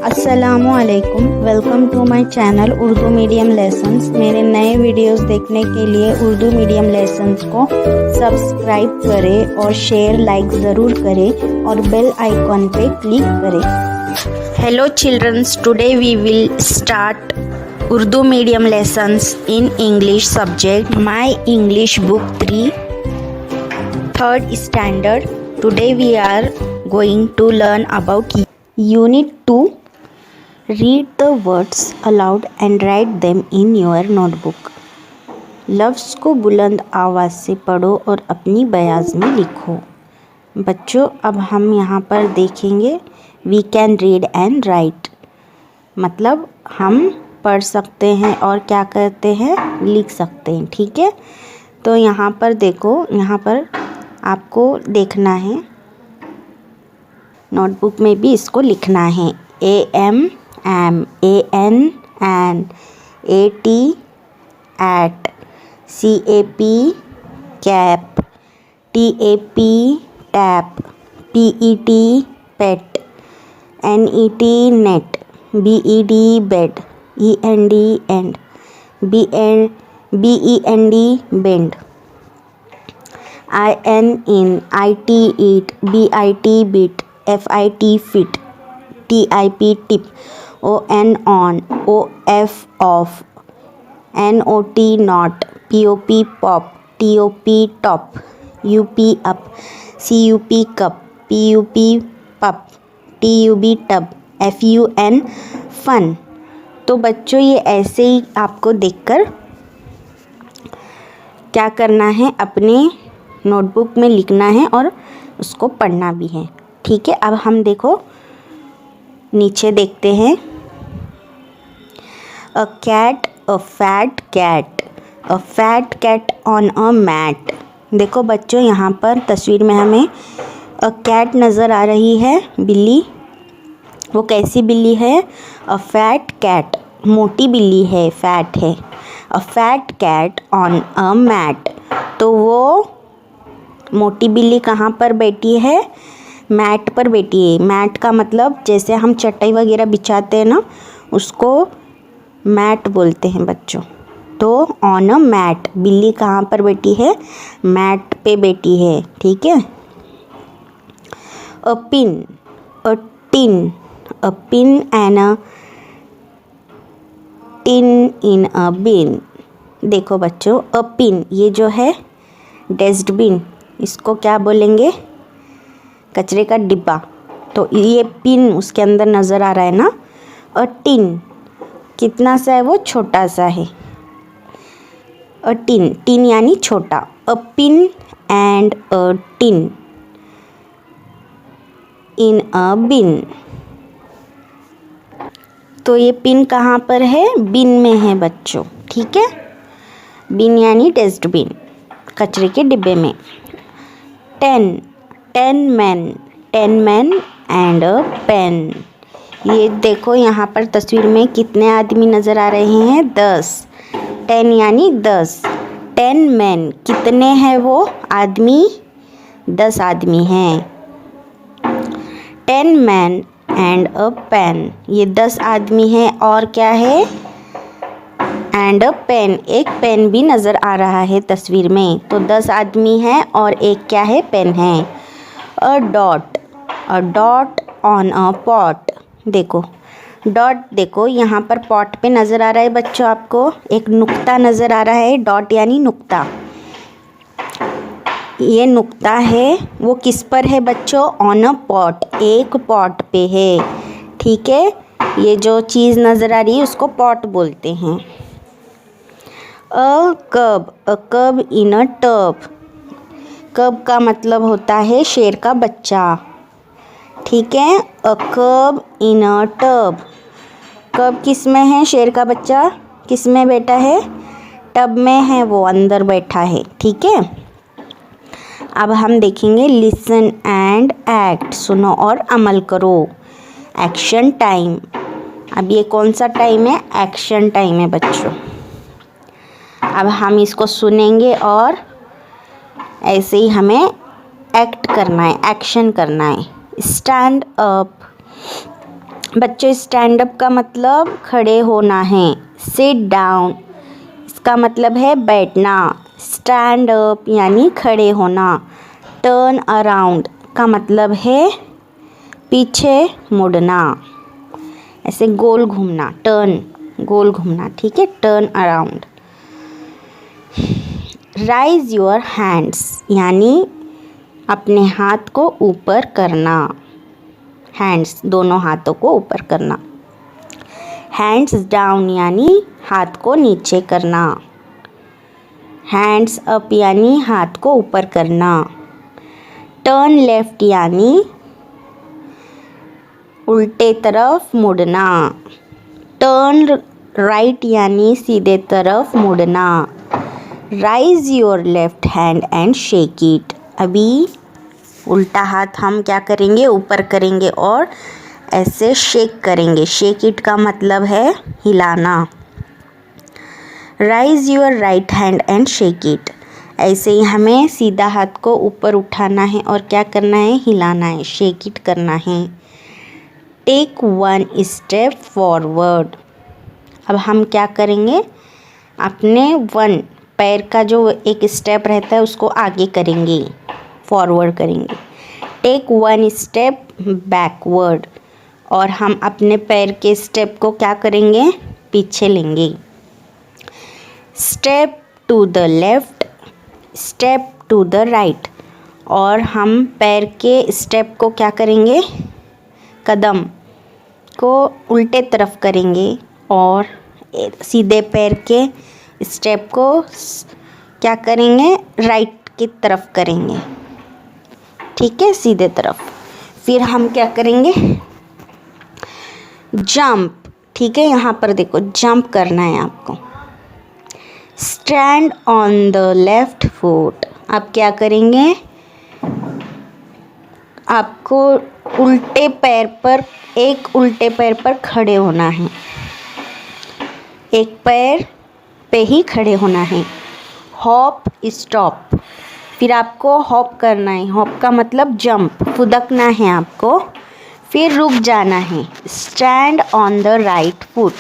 अस्सलामुअलैकुम, welcome to my channel Urdu medium lessons. मेरे नए वीडियोस देखने के लिए उर्दू मीडियम लेसन्स को सब्सक्राइब करें और शेयर लाइक ज़रूर करें और बेल आइकॉन पे क्लिक करें। Hello childrens, today we will start Urdu medium lessons in English subject my English book 3 third standard. Today we are going to learn about Unit 2. Read the words aloud and write them in your notebook. लफ्ज़ को बुलंद आवाज़ से पढ़ो और अपनी बयाज में लिखो। बच्चों, अब हम यहाँ पर देखेंगे We can read and write, मतलब हम पढ़ सकते हैं और क्या करते हैं, लिख सकते हैं। ठीक है, तो यहाँ पर देखो, यहाँ पर आपको देखना है, नोटबुक में भी इसको लिखना है। AM am, AN an, AT at, CAP cap, TAP tap, PET pet, NET net, BED bed, END end, BEND bend, IN in, IT eat, BIT bit, FIT fit, TIP tip, ON on, OF off, NOT not, POP pop, TOP top, UP up, CUP cup, PUP pup, TUB tub, FUN fun। तो बच्चों, ये ऐसे ही आपको देखकर क्या करना है, अपने नोटबुक में लिखना है और उसको पढ़ना भी है। ठीक है, अब हम देखो नीचे देखते हैं। A cat, a fat cat, a fat cat on a mat. देखो बच्चों, यहाँ पर तस्वीर में हमें अ कैट नज़र आ रही है, बिल्ली। वो कैसी बिल्ली है? अ फैट कैट, मोटी बिल्ली है, फैट है। A fat cat on a mat, तो वो मोटी बिल्ली कहाँ पर बैठी है? मैट पर बैठी है। मैट का मतलब जैसे हम चटाई वगैरह बिछाते हैं ना, उसको मैट बोलते हैं बच्चों। तो ऑन अ मैट, बिल्ली कहाँ पर बैठी है? मैट पे बैठी है। ठीक है। A pin, a tin, a pin and a tin in a bin. देखो बच्चों, अ पिन, ये जो है डस्टबिन, इसको क्या बोलेंगे? कचरे का डिब्बा। तो ये पिन उसके अंदर नज़र आ रहा है ना। अ टिन, कितना सा है वो? छोटा सा है। अ टिन, टिन यानी छोटा। अ pin and a tin in a बिन। तो ये पिन कहाँ पर है? बिन में है बच्चों। ठीक है, बिन यानी डस्टबिन, कचरे के डिब्बे में। 10 men, 10 men and a pen। ये देखो यहाँ पर तस्वीर में कितने आदमी नज़र आ रहे हैं? 10। 10 यानी 10। 10 men, कितने हैं वो आदमी? 10 आदमी हैं। 10 men and a pen, ये 10 आदमी हैं और क्या है? एंड अ पेन, एक पेन भी नज़र आ रहा है तस्वीर में। तो 10 आदमी हैं और एक क्या है? पेन है। A dot, a dot on a pot. देखो डॉट, देखो यहाँ पर पॉट पे नज़र आ रहा है बच्चों, आपको एक नुक्ता नज़र आ रहा है। डॉट यानी नुक्ता। ये नुक्ता है, वो किस पर है बच्चों? ऑन अ पॉट, एक पॉट पे है। ठीक है, ये जो चीज़ नज़र आ रही है उसको पॉट बोलते हैं। अ कब इन अ टब। कब का मतलब होता है शेर का बच्चा। ठीक है, अ कब इन अ टब। कब किस में है? शेर का बच्चा किस में बैठा है? टब में है, वो अंदर बैठा है। ठीक है, अब हम देखेंगे लिसन एंड एक्ट, सुनो और अमल करो। एक्शन टाइम, अब ये कौन सा टाइम है? एक्शन टाइम है बच्चों। अब हम इसको सुनेंगे और ऐसे ही हमें एक्ट करना है, एक्शन करना है। स्टैंड अप, बच्चों स्टैंड अप का मतलब खड़े होना है। सिट डाउन इसका मतलब है बैठना। स्टैंड अप यानी खड़े होना। टर्न अराउंड का मतलब है पीछे मुड़ना, ऐसे गोल घूमना, टर्न गोल घूमना, ठीक है, turn around. Rise your hands यानी अपने हाथ को ऊपर करना, हैंड्स दोनों हाथों को ऊपर करना। हैंड्स डाउन यानी हाथ को नीचे करना। हैंड्स अप यानी हाथ को ऊपर करना। टर्न लेफ्ट यानी उल्टे तरफ मुड़ना। टर्न राइट यानी सीधे तरफ मुड़ना। Rise your left hand and shake it. अभी उल्टा हाथ हम क्या करेंगे, ऊपर करेंगे और ऐसे शेक करेंगे। शेक इट का मतलब है हिलाना। Rise your right hand and shake it. ऐसे ही हमें सीधा हाथ को ऊपर उठाना है और क्या करना है, हिलाना है, शेक इट करना है। Take one step forward. अब हम क्या करेंगे, अपने वन पैर का जो एक स्टेप रहता है उसको आगे करेंगे, फॉरवर्ड करेंगे। टेक वन स्टेप बैकवर्ड, और हम अपने पैर के स्टेप को क्या करेंगे, पीछे लेंगे। Step to the left, step to the right, और हम पैर के स्टेप को क्या करेंगे, कदम को उल्टे तरफ करेंगे और सीधे पैर के स्टेप को क्या करेंगे, राइट की तरफ करेंगे, ठीक है, सीधे तरफ। फिर हम क्या करेंगे, जंप, ठीक है, यहाँ पर देखो जंप करना है आपको। Stand on the left foot. आप क्या करेंगे, आपको उल्टे पैर पर, एक उल्टे पैर पर खड़े होना है, एक पैर पे ही खड़े होना है। हॉप स्टॉप, फिर आपको हॉप करना है। हॉप का मतलब जंप, फुदकना है आपको, फिर रुक जाना है। Stand on the right foot,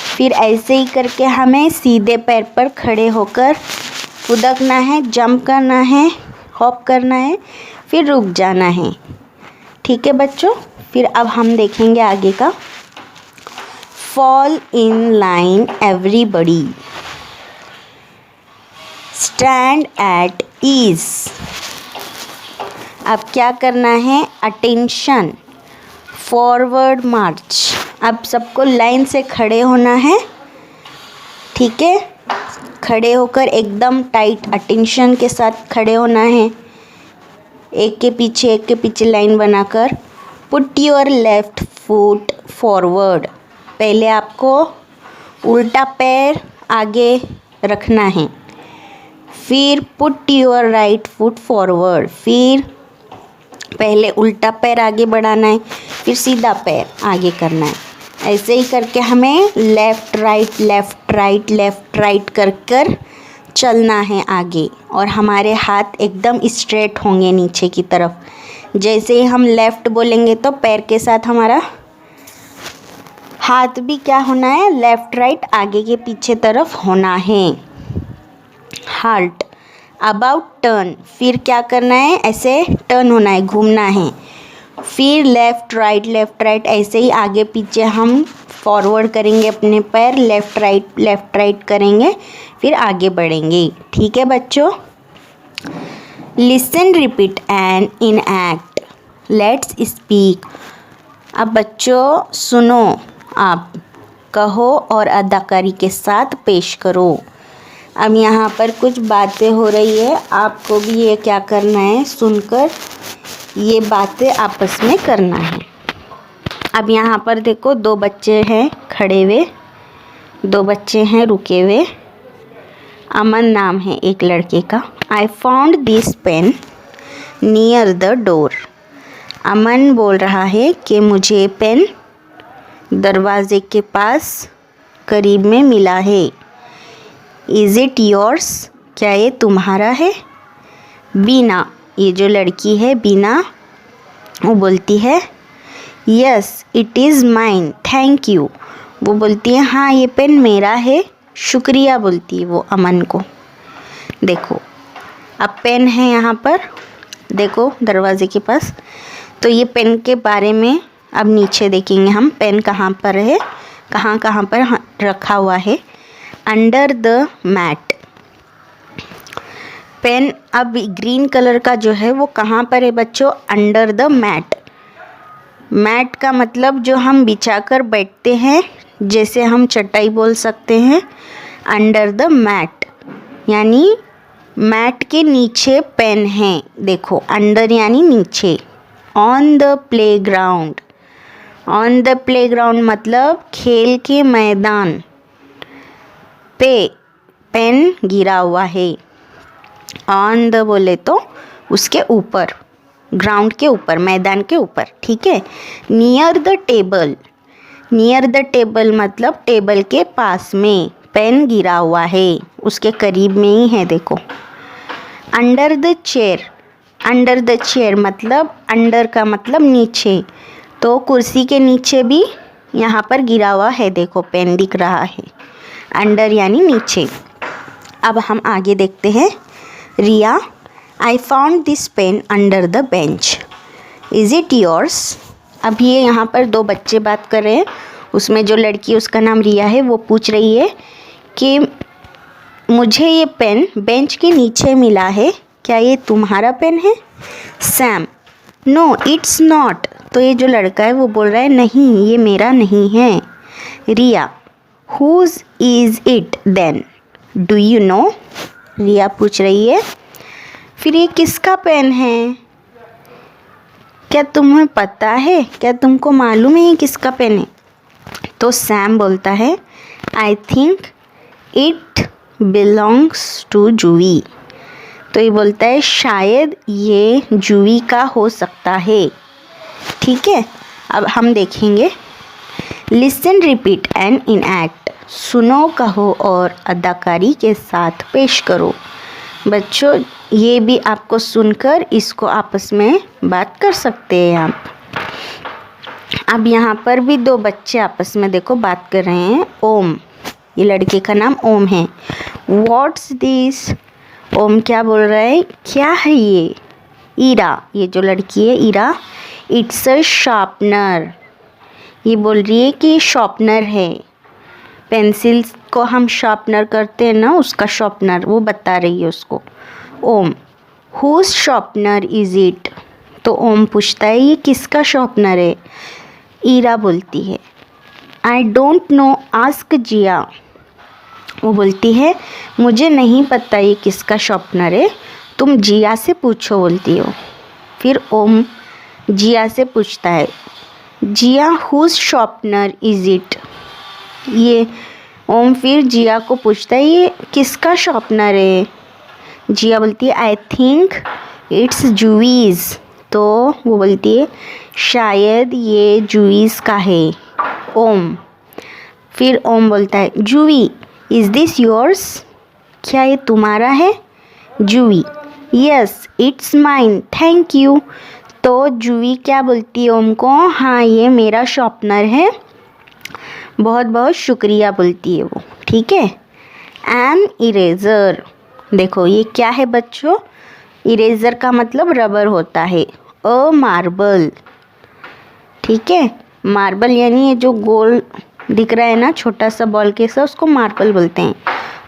फिर ऐसे ही करके हमें सीधे पैर पर खड़े होकर फुदकना है, जंप करना है, हॉप करना है, फिर रुक जाना है, ठीक है बच्चों। फिर अब हम देखेंगे आगे का। Fall in line everybody. Stand at ease. अब क्या करना है, अटेंशन, फॉरवर्ड मार्च। अब सबको लाइन से खड़े होना है, ठीक है, खड़े होकर एकदम टाइट अटेंशन के साथ खड़े होना है, एक के पीछे लाइन बनाकर। Put your left foot forward, पहले आपको उल्टा पैर आगे रखना है। फिर put your right foot forward, फिर पहले उल्टा पैर आगे बढ़ाना है, फिर सीधा पैर आगे करना है। ऐसे ही करके हमें left right left right left right कर चलना है आगे, और हमारे हाथ एकदम स्ट्रेट होंगे नीचे की तरफ। जैसे ही हम लेफ़्ट बोलेंगे तो पैर के साथ हमारा हाथ भी क्या होना है, लेफ़्ट राइट आगे के पीछे तरफ होना है। हाल्ट, अबाउट टर्न, फिर क्या करना है, ऐसे टर्न होना है, घूमना है। फिर लेफ़्ट राइट ऐसे ही आगे पीछे हम फॉरवर्ड करेंगे अपने पैर, लेफ़्ट राइट करेंगे, फिर आगे बढ़ेंगे, ठीक है बच्चों। Listen, repeat and enact. Let's speak. अब बच्चों सुनो, आप कहो और अदाकारी के साथ पेश करो। अब यहाँ पर कुछ बातें हो रही है, आपको भी ये क्या करना है, सुनकर ये बातें आपस में करना है। अब यहाँ पर देखो, दो बच्चे हैं खड़े हुए, दो बच्चे हैं रुके हुए। अमन नाम है एक लड़के का। I found this pen near the door. Aman बोल रहा है कि मुझे पेन दरवाजे के पास करीब में मिला है। इज़ इट योर्स, क्या ये तुम्हारा है। बीना, ये जो लड़की है बीना, वो बोलती है yes it is mine, thank you. वो बोलती है हाँ ये पेन मेरा है, शुक्रिया बोलती है वो अमन को। देखो अब पेन है यहाँ पर, देखो दरवाजे के पास। तो ये पेन के बारे में अब नीचे देखेंगे हम, पेन कहाँ पर है, कहाँ कहाँ पर रखा हुआ है। Under the mat. पेन अब ग्रीन कलर का जो है वो कहाँ पर है बच्चों, अंडर द मैट। मैट का मतलब जो हम बिछाकर बैठते हैं, जैसे हम चटाई बोल सकते हैं। अंडर द मैट यानी मैट के नीचे पेन है। देखो अंडर यानी नीचे। On the playground, on the playground मतलब खेल के मैदान पे पेन गिरा हुआ है। ऑन द बोले तो उसके ऊपर, ग्राउंड के ऊपर, मैदान के ऊपर, ठीक है। Near the table, near the table मतलब टेबल के पास में पेन गिरा हुआ है, उसके करीब में ही है। देखो under the chair, under the chair मतलब अंडर का मतलब नीचे, तो कुर्सी के नीचे भी यहाँ पर गिरा हुआ है। देखो पेन दिख रहा है, अंडर यानी नीचे। अब हम आगे देखते हैं। Riya, I found this pen under the bench, is it yours. अब ये यहाँ पर दो बच्चे बात कर रहे हैं, उसमें जो लड़की उसका नाम रिया है वो पूछ रही है कि मुझे ये पेन बेंच के नीचे मिला है, क्या ये तुम्हारा पेन है। Sam, no it's not. तो ये जो लड़का है वो बोल रहा है नहीं ये मेरा नहीं है। Riya, whose is it then, do you know. Riya पूछ रही है फिर ये किसका पेन है, क्या तुम्हें पता है, क्या तुमको मालूम है ये किसका पेन है। तो सैम बोलता है I think it belongs to Juvi. तो ये बोलता है शायद ये जूवी का हो सकता है, ठीक है। अब हम देखेंगे। Listen, repeat and enact. सुनो, कहो और अदाकारी के साथ पेश करो। बच्चों ये भी आपको सुनकर इसको आपस में बात कर सकते हैं आप। अब यहाँ पर भी दो बच्चे आपस में देखो बात कर रहे हैं। ओम, ये लड़के का नाम ओम है। What's this. ओम क्या बोल रहा है, क्या है ये। ईरा, ये जो लड़की है ईरा, इट्स अ शार्पनर। ये बोल रही है कि शार्पनर है, पेंसिल को हम शार्पनर करते हैं ना, उसका शार्पनर, वो बता रही है उसको। ओम, हुज शार्पनर इज़ इट। तो ओम पूछता है ये किसका शार्पनर है। ईरा बोलती है आई डोंट नो, आस्क जिया। वो बोलती है मुझे नहीं पता ये किसका शार्पनर है, तुम जिया से पूछो बोलती हो। फिर ओम जिया से पूछता है जिया हुज शार्पनर इज़ इट। ये ओम फिर जिया को पूछता है ये किसका शार्पनर है। जिया बोलती है आई थिंक इट्स जूवीज़। तो वो बोलती है शायद ये जूवीज़ का है। ओम, फिर ओम बोलता है जूवी इज़ दिस योर्स, क्या ये तुम्हारा है। Juvi, yes it's mine thank you. तो जूवी क्या बोलती है ओम को, हाँ ये मेरा शार्पनर है, बहुत बहुत शुक्रिया बोलती है वो, ठीक है। एन इरेज़र, देखो ये क्या है बच्चों, इरेज़र का मतलब रबर होता है। अ मार्बल, ठीक है। मार्बल यानी ये जो गोल दिख रहा है ना छोटा सा बॉल के साथ, उसको मार्बल बोलते हैं।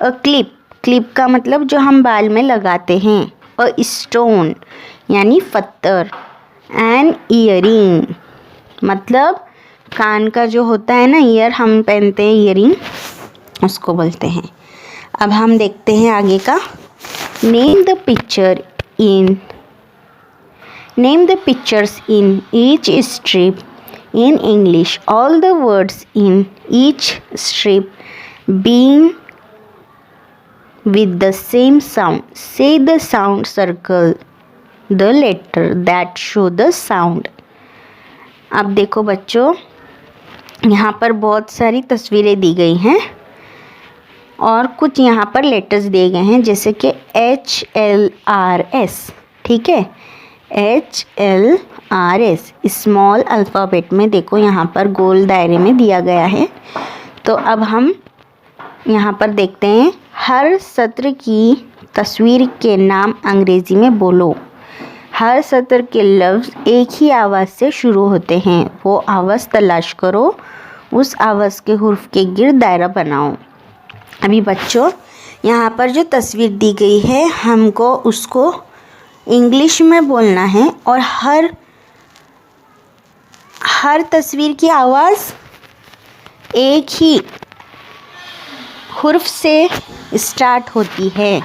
अ क्लिप, क्लिप का मतलब जो हम बाल में लगाते हैं। अ स्टोन यानी पत्थर। एन ईयरिंग मतलब कान का जो होता है ना ईयर, हम पहनते हैं ईयरिंग, उसको बोलते हैं। अब हम देखते हैं आगे का। Name the picture in, name the pictures in each strip in English. All the words in each strip being with the same sound. Say the sound, circle the letter that show the sound. अब देखो बच्चों यहाँ पर बहुत सारी तस्वीरें दी गई हैं और कुछ यहाँ पर लेटर्स दिए गए हैं, जैसे कि HLRS, ठीक है। HLRS LRS स्मॉल अल्फ़ाबेट में देखो यहाँ पर गोल दायरे में दिया गया है। तो अब हम यहाँ पर देखते हैं, हर सत्र की तस्वीर के नाम अंग्रेज़ी में बोलो। हर सत्र के लफ्ज़ एक ही आवाज़ से शुरू होते हैं, वो आवाज़ तलाश करो, उस आवाज़ के हुर्फ के गिर्द दायरा बनाओ। अभी बच्चों यहाँ पर जो तस्वीर दी गई है हमको उसको इंग्लिश में बोलना है और हर तस्वीर की आवाज़ एक ही हुर्फ से स्टार्ट होती है,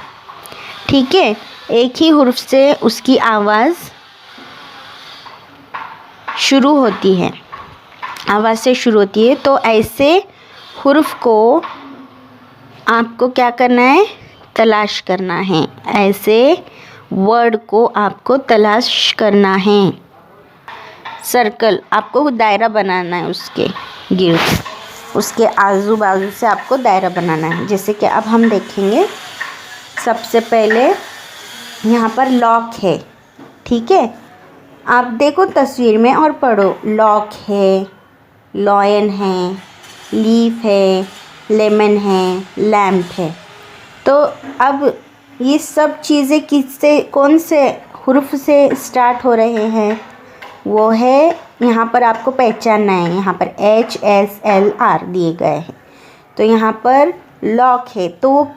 ठीक है। एक ही हुर्फ से उसकी आवाज़ शुरू होती है, आवाज़ से शुरू होती है। तो ऐसे हुर्फ को आपको क्या करना है, तलाश करना है। ऐसे वर्ड को आपको तलाश करना है। सर्कल, आपको दायरा बनाना है उसके गिर्द, उसके आजू बाजू से आपको दायरा बनाना है। जैसे कि अब हम देखेंगे, सबसे पहले यहाँ पर लॉक है, ठीक है। आप देखो तस्वीर में और पढ़ो। लॉक है, लॉयन है, लीफ है, लेमन है, लैम्प है। तो अब ये सब चीज़ें किससे, कौन से हुर्फ से स्टार्ट हो रहे हैं, वो है यहाँ पर आपको पहचानना है। यहाँ पर HSLR दिए गए हैं। तो यहाँ पर लॉक है, तो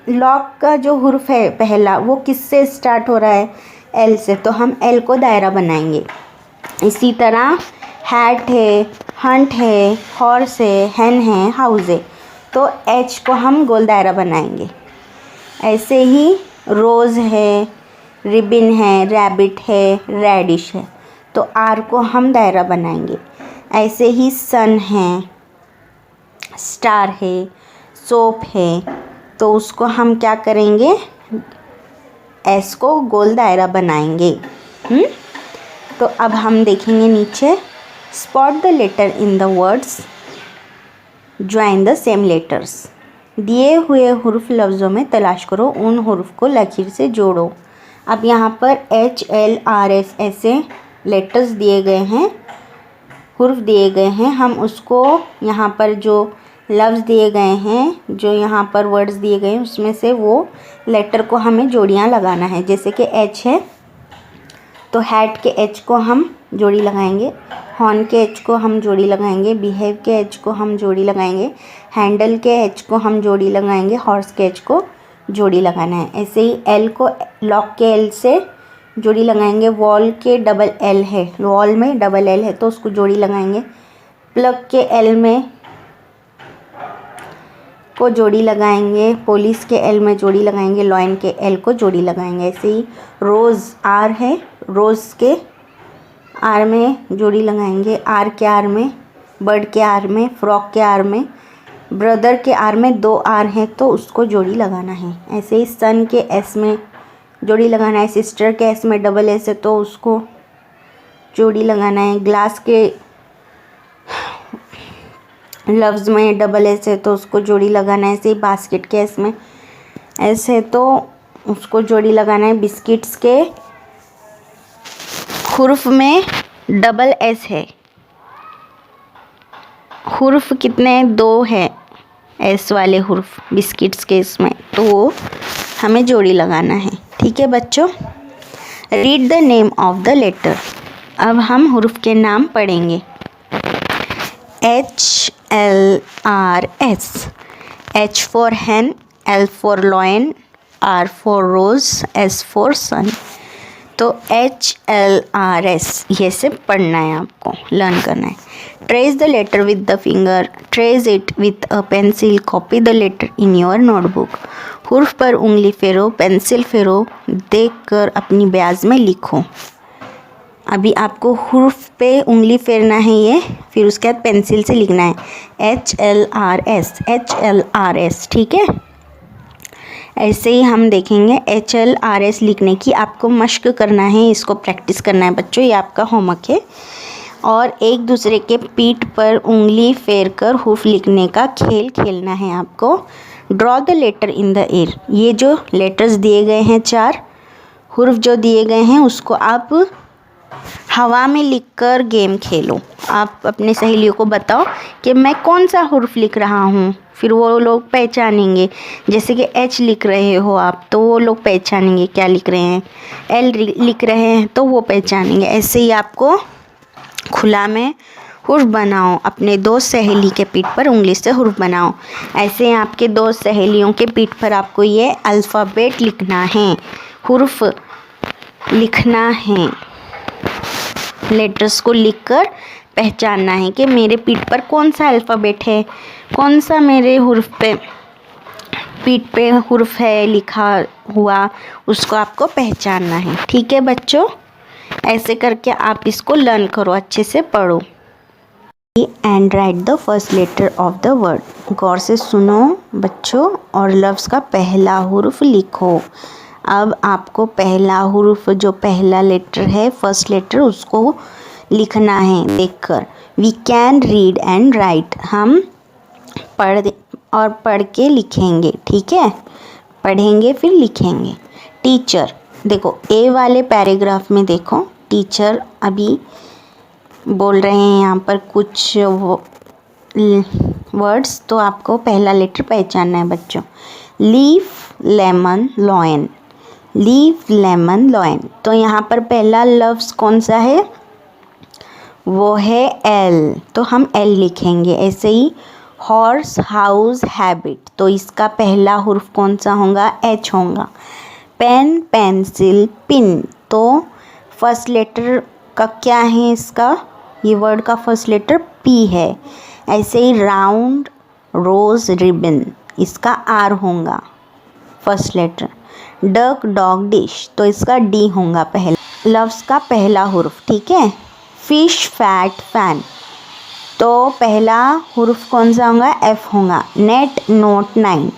लॉक का जो हुर्फ है पहला वो किससे स्टार्ट हो रहा है, L से, तो हम L को दायरा बनाएंगे। इसी तरह हैट है, हंट है, हॉर्स है, हैन है, हाउस है, तो H को हम गोल दायरा बनाएंगे। ऐसे ही रोज़ है, रिबिन है, रैबिट है, रेडिश है, तो R को हम दायरा बनाएंगे। ऐसे ही सन है, स्टार है, सोप है, तो उसको हम क्या करेंगे, S को गोल दायरा बनाएंगे। तो अब हम देखेंगे नीचे, spot the letter in the words, join the same letters. दिए हुए हुर्फ लफ्ज़ों में तलाश करो, उन हुर्फ को लकीर से जोड़ो। अब यहाँ पर HLRS ऐसे लेटर्स दिए गए हैं, हुर्फ दिए गए हैं। हम उसको यहाँ पर जो लफ्ज़ दिए गए हैं, जो यहाँ पर वर्ड्स दिए गए हैं, उसमें से वो लेटर को हमें जोड़ियाँ लगाना है। जैसे कि H है तो हैट के H को हम जोड़ी लगाएंगे, हॉर्न के H को हम जोड़ी लगाएंगे, बिहेव के H को हम जोड़ी लगाएंगे, हैंडल के H को हम जोड़ी लगाएंगे, हॉर्स के H को जोड़ी लगाना है। ऐसे ही L को लॉक के L से जोड़ी लगाएंगे, वॉल के डबल L है, वॉल में डबल L है तो उसको जोड़ी लगाएंगे, प्लग के L में को जोड़ी लगाएंगे, पुलिस के L में जोड़ी लगाएंगे, लॉयन के L को जोड़ी लगाएंगे। ऐसे ही रोज़ R है, रोज़ के R में जोड़ी लगाएंगे, R के R में, बर्ड के R में, फ्रॉक के R में, ब्रदर के R में 2 R हैं तो उसको जोड़ी लगाना है। ऐसे ही सन के S में जोड़ी लगाना है, सिस्टर के S में डबल S है तो उसको जोड़ी लगाना है, ग्लास के लफ्ज़ में डबल S है तो उसको जोड़ी लगाना है। ऐसे ही बास्केट के S में S है तो उसको जोड़ी लगाना है। बिस्किट्स के हुर्फ में डबल S है, हुर्फ कितने 2 है S वाले हुर्फ बिस्किट्स के इसमें, तो वो हमें जोड़ी लगाना है। ठीक है बच्चों, read the name of the letter. अब हम हुर्फ के नाम पढ़ेंगे। HLRS, H for hen, L for lion, R for rose, S for sun। तो HLRS ये से पढ़ना है, आपको लर्न करना है। Trace the letter with the finger, trace it with a pencil, copy the letter in your notebook. हुर्फ पर उंगली फेरो, पेंसिल फेरो, देखकर अपनी ब्याज में लिखो। अभी आपको हुर्फ पे उंगली फेरना है ये, फिर उसके बाद पेंसिल से लिखना है HLRS, HLRS, ठीक है। ऐसे ही हम देखेंगे HLRS लिखने की आपको मश्क करना है, इसको प्रैक्टिस करना है बच्चों, ये आपका होमवर्क है। और एक दूसरे के पीठ पर उंगली फेर कर हुर्फ लिखने का खेल खेलना है आपको। Draw the letter in the air, ये जो लेटर्स दिए गए हैं 4 हुर्फ जो दिए गए हैं उसको आप हवा में लिखकर गेम खेलो। आप अपने सहेलियों को बताओ कि मैं कौन सा हुर्फ लिख रहा हूँ, फिर वो लोग पहचानेंगे। जैसे कि एच लिख रहे हो आप तो वो लोग पहचानेंगे क्या लिख रहे हैं, एल लिख रहे हैं तो वो पहचानेंगे। ऐसे ही आपको खुला में हुर्फ बनाओ, अपने दोस्त सहेली के पीठ पर उंगली से हुर्फ बनाओ। ऐसे आपके दोस्त सहेलियों के पीठ पर आपको ये अल्फ़ाबेट लिखना है, हुर्फ लिखना है। लेटर्स को लिखकर पहचानना है कि मेरे पीठ पर कौन सा अल्फ़ाबेट है, कौन सा मेरे हुर्फ पे पीठ पे हुर्फ है लिखा हुआ, उसको आपको पहचानना है। ठीक है बच्चों, ऐसे करके आप इसको लर्न करो, अच्छे से पढ़ो। And write the first letter of the word. गौर से सुनो बच्चों और लफ्ज़ का पहला हुर्फ लिखो। अब आपको पहला हुर्फ जो पहला लेटर है, फर्स्ट लेटर, उसको लिखना है देखकर। We can read and write, हम पढ़ के लिखेंगे। ठीक है, पढ़ेंगे फिर लिखेंगे। टीचर, देखो ए वाले पैराग्राफ में देखो, टीचर अभी बोल रहे हैं यहाँ पर कुछ वर्ड्स, तो आपको पहला लेटर पहचानना है बच्चों। Leaf lemon lion, leaf lemon lion, तो यहाँ पर पहला लफ्ज़ कौन सा है, वो है एल, तो हम एल लिखेंगे। ऐसे ही हॉर्स हाउस हैबिट, तो इसका पहला हुर्फ कौन सा होगा, एच होगा। पेन पेंसिल पिन, तो फर्स्ट लेटर का क्या है इसका, ये वर्ड का फर्स्ट लेटर पी है। ऐसे ही राउंड रोज़ रिबन, इसका आर होगा first letter. Duck dog dish, तो इसका डी होगा पहला लफ्ज़ का पहला हुर्फ। ठीक है। फिश फैट फैन, तो पहला हुर्फ कौन सा होगा, एफ होगा। नेट नोट 9,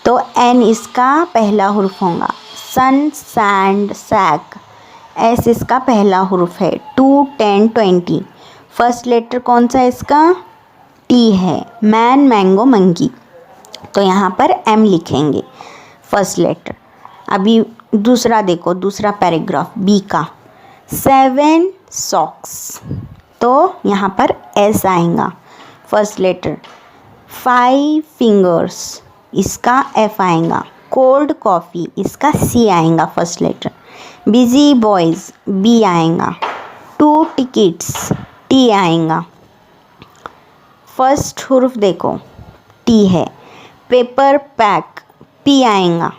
तो एन इसका पहला हुर्फ होगा। सन सैंड सैक, एस इसका पहला हुर्फ है। 2 10 20, फर्स्ट लेटर कौन सा इसका, टी है। मैन मैंगो मंकी, तो यहाँ पर एम लिखेंगे फर्स्ट लेटर। अभी दूसरा देखो, दूसरा पैराग्राफ बी का। 7 सॉक्स, तो यहाँ पर एस आएगा फर्स्ट लेटर। 5 फिंगर्स, इसका एफ आएगा। कोल्ड कॉफ़ी, इसका सी आएगा first letter. Busy boys, B आएगा। 2 टिकट्स, टी आएगा। फर्स्ट हुर्फ देखो टी है। पेपर पैक, पी आएगा।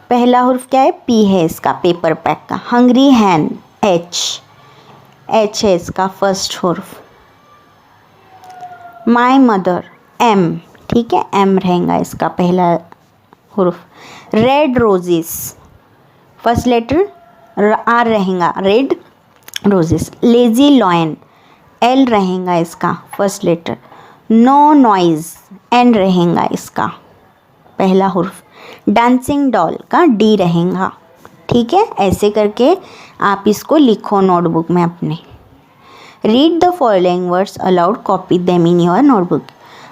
पहला हुर्फ क्या है, पी है इसका पेपर पैक का। हंग्री हैन, एच, एच है इसका फर्स्ट हुर्फ। माई मदर, एम, ठीक है, एम रहेगा इसका पहला हुर्फ। Red roses, first letter R रहेगा, red roses. Lazy lion, L रहेगा इसका first letter. No noise, N रहेगा इसका पहला हुर्फ। डांसिंग डॉल का डी रहेगा। ठीक है, ऐसे करके आप इसको लिखो नोटबुक में अपने। Read the following words allowed, copy them in your notebook.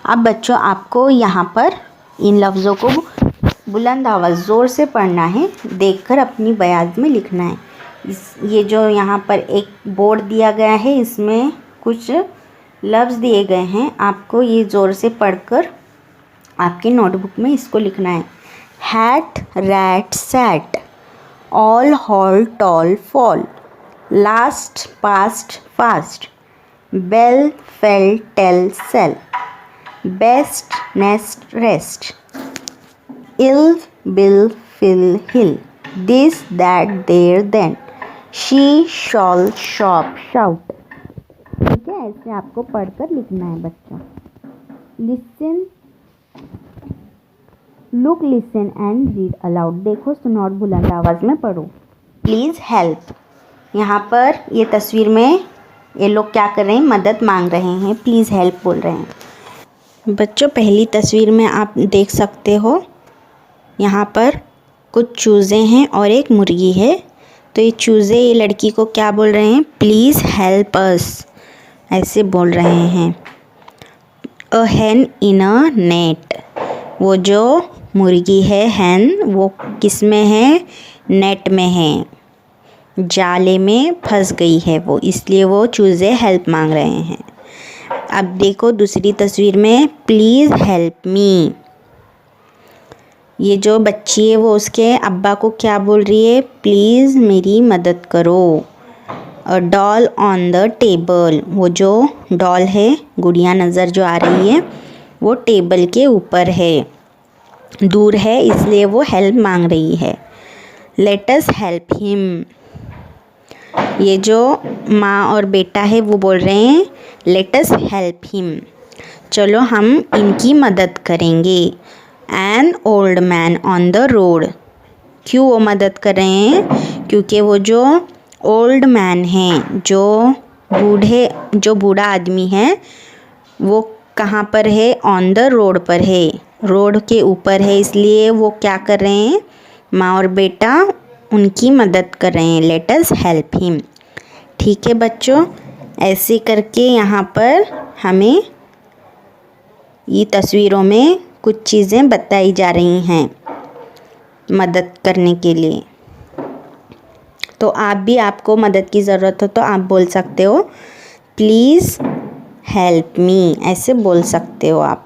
अब बच्चों आपको यहाँ पर इन लफ्ज़ों को बुलंद आवाज़ ज़ोर से पढ़ना है, देखकर अपनी बयान में लिखना है। ये जो यहाँ पर एक बोर्ड दिया गया है, इसमें कुछ लफ्ज़ दिए गए हैं, आपको ये ज़ोर से पढ़कर आपके नोटबुक में इसको लिखना है। Hat rat sat, all hall tall fall, last past fast, bell fell tell sell, best nest rest, ill bill fill hill, this that there then, she shawl shop shout. ठीक है, ऐसे आपको पढ़कर लिखना है बच्चों। Listen, look, listen and read aloud, देखो सुनो और बुलंद आवाज़ में पढ़ो। प्लीज़ हेल्प, यहाँ पर ये तस्वीर में ये लोग क्या कर रहे हैं, मदद मांग रहे हैं, प्लीज़ हेल्प बोल रहे हैं। बच्चों पहली तस्वीर में आप देख सकते हो यहाँ पर कुछ चूज़े हैं और एक मुर्गी है। तो ये चूज़े ये लड़की को क्या बोल रहे हैं, प्लीज़ हेल्प अस, ऐसे बोल रहे हैं। अ हैन इन अ नेट, वो जो मुर्गी है हैन वो किस में है, नेट में है। जाले में फंस गई है वो, इसलिए वो चूज़े हेल्प मांग रहे हैं। अब देखो दूसरी तस्वीर में, प्लीज़ हेल्प मी। ये जो बच्ची है वो उसके अब्बा को क्या बोल रही है, प्लीज़ मेरी मदद करो। A doll on the table, वो जो डॉल है, गुड़िया नज़र जो आ रही है, वो टेबल के ऊपर है, दूर है, इसलिए वो हेल्प मांग रही है। Let us help him. ये जो माँ और बेटा है वो बोल रहे हैं लेट अस हेल्प हिम, चलो हम इनकी मदद करेंगे। An old man on the road, क्यों वो मदद कर रहे हैं, क्योंकि वो जो ओल्ड मैन हैं, जो बूढ़ा आदमी है, वो कहाँ पर है, ऑन द रोड पर है, रोड के ऊपर है, इसलिए वो क्या कर रहे हैं, माँ और बेटा उनकी मदद कर रहे हैं। Let us help him. ठीक है बच्चों, ऐसे करके यहाँ पर हमें ये तस्वीरों में कुछ चीज़ें बताई जा रही हैं मदद करने के लिए। तो आप भी, आपको मदद की ज़रूरत हो तो आप बोल सकते हो प्लीज़ हेल्प मी, ऐसे बोल सकते हो आप।